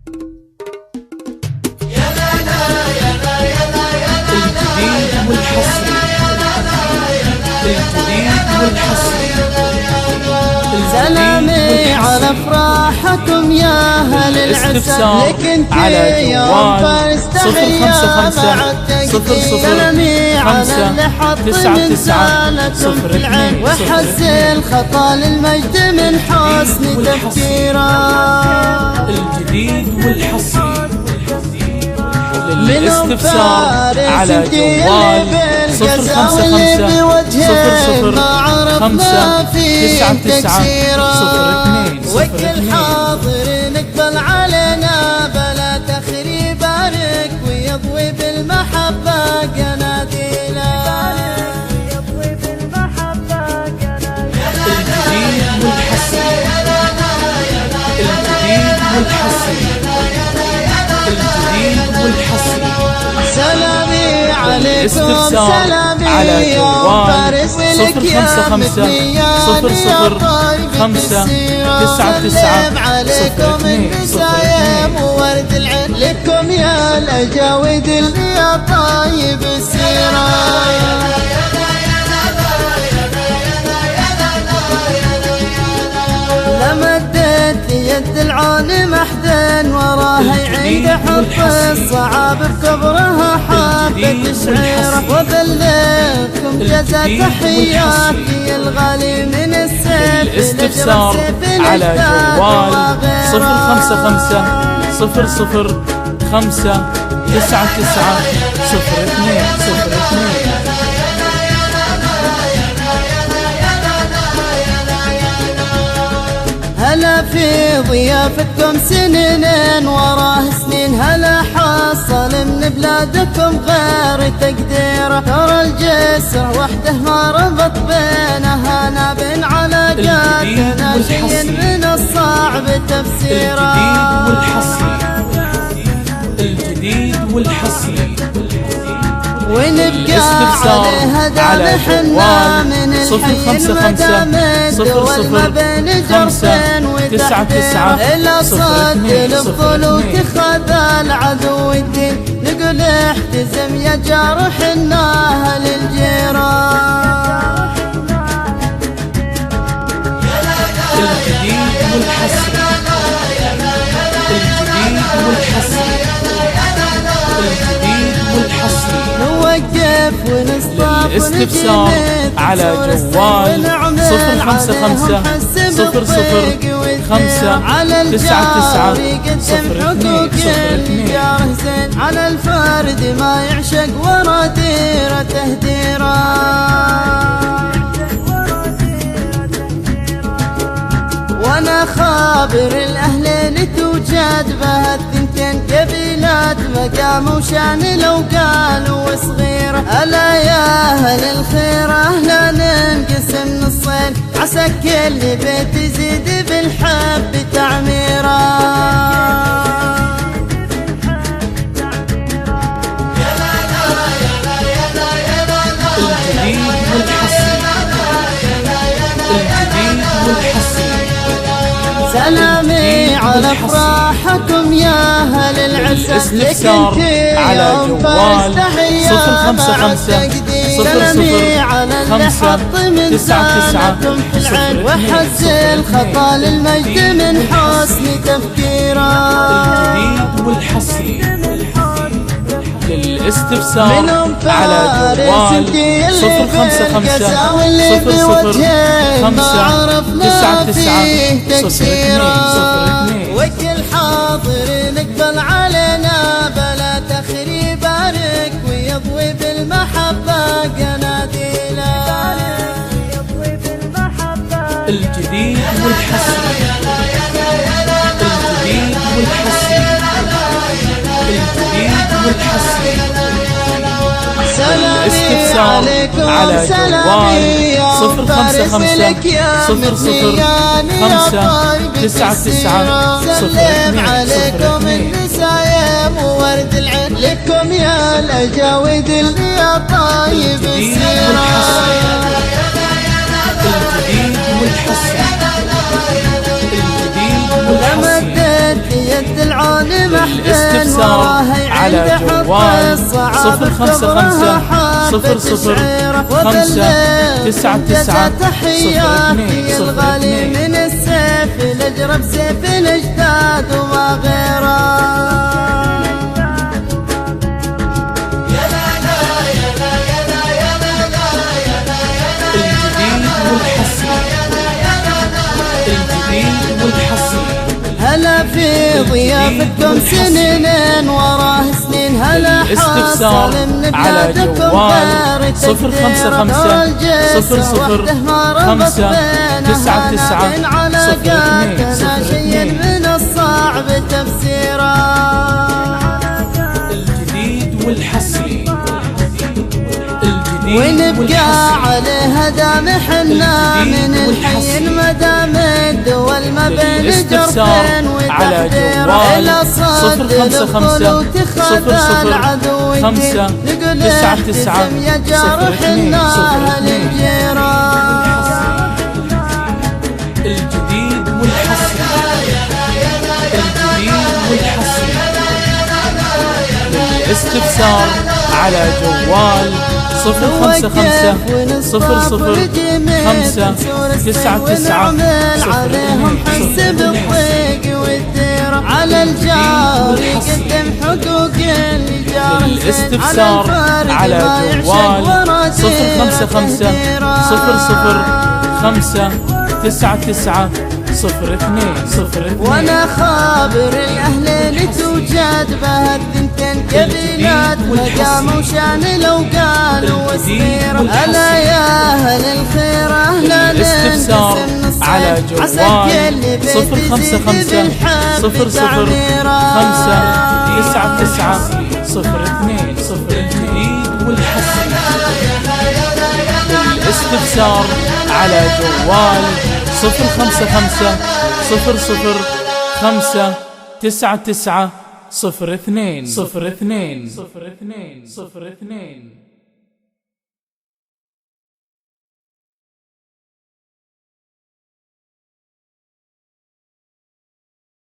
الجديد والحصري، الجديد والحصري، سلامي على افراحكم يا اهل العسى، لكن على جوال 055 سلامي على اللي حط من سالكم في العين وحس الخطا للمجد من حسن تفكيره. الجديد والحصري للاستفسار على جوال 055 005 وكل حاضر نقبل علينا بلا تخري بارك ويضوي بالمحبة قنادينا. الجديد والحصري، الجديد والحصري، الجديد والحصري. سلامي عليكم، سلامي على جوال 055 عليكم النسايم وورد العين، لكم يا الأجاود يا طيب السيرة. لمدت يد العون محدن وراها يعيد حب الصعاب بكبرها حابة شعيرة، وبلغكم جزا تحياتي الغالي من السيف. الاستفسار على جوال 055 005 99 02. هلا في ضيافتكم سنين وراه سنين، هلا حصل من بلادكم غير تقديره. ترى الجسر وحده ما ربط بينها ناب علاقاتنا شيء من الصعب تفسيره. الجديد والحصري، الجديد والحصري. ونبقى عليها دام حنا من الحي المدامد والما بين جرفين وتحدير، إلا صد الفضل وتخذ العدو الدين. نقول احتزم يا جارح الناهل الجيران. الجديد والحصري، الجديد والحصري، الجديد والحصري. نوقف ونصطف الاستفسار على جوال 055 005 99 02. على الفرد ما يعشق ورا ديره تهديره. وانا خابر الاهلين توجد بها الثنتين قبيلات مقام وشان لو قالوا صغيره. الا يا اهل الخير اهلا ننقسم نصين، عسى كل بيت يزيد بالحب تعميره. الجديد والحصري، الجديد والحصري. سلامي على افراحكم يا اهل العسى، الاستفسار على جوال 055 سلامي على اللي حط من سالكم في العين وحز الخطا للمجد من حسن تفكيره. الجديد والحصري للاستفسار على جوال 055 005 99 02. وكل حاضر نقبل علينا بلا تخري بارك ويضوي بالمحبة قنادينا. الجديد والحصري، الجديد والحصري، الجديد والحصري. الاستفسار على جوال 055 005 سلم عليكم النسايم وورد العين، لكم يا الأجاود يا طيب السيرة. الجديد والحصري، الجديد والحصري. لمدت يد العون الاستفسار على جوال 055 00 5 99 تحياتي الغالي من السيف الأجرب سيف الأجداد وما غيره. هلا في ضيافتكم سنين وراه سنين، هلا حصل من بلادكم خير 055 00 5 99 علاقاتنا شيء من الصعب تفسيره. الجديد والحصري ونبقى عليها دام حنا من الحي المدام الدول ما بين جرفين وتحذير إلى صد الأبطال وتخذى العدو الدين نقول ابتسم يا جارحنا أهل الجيران. الجديد والحصري الاستفسار على جوال 055 00 5 99 عليهم حسب الضيق والدير على الجار يقدم حقوق الجار. الاستفسار على جوال 055 00 5 99 02 وانا خابر الاهل اللي توجد بهالثنتين قبيلات مقام وشان لو قالوا وسير. الا يا اهل الخير اهلا الاستفسار على جوال 055 00 5 99 02 الجديد والحصري. الاستفسار على جوال 055 00 5 99 02 02.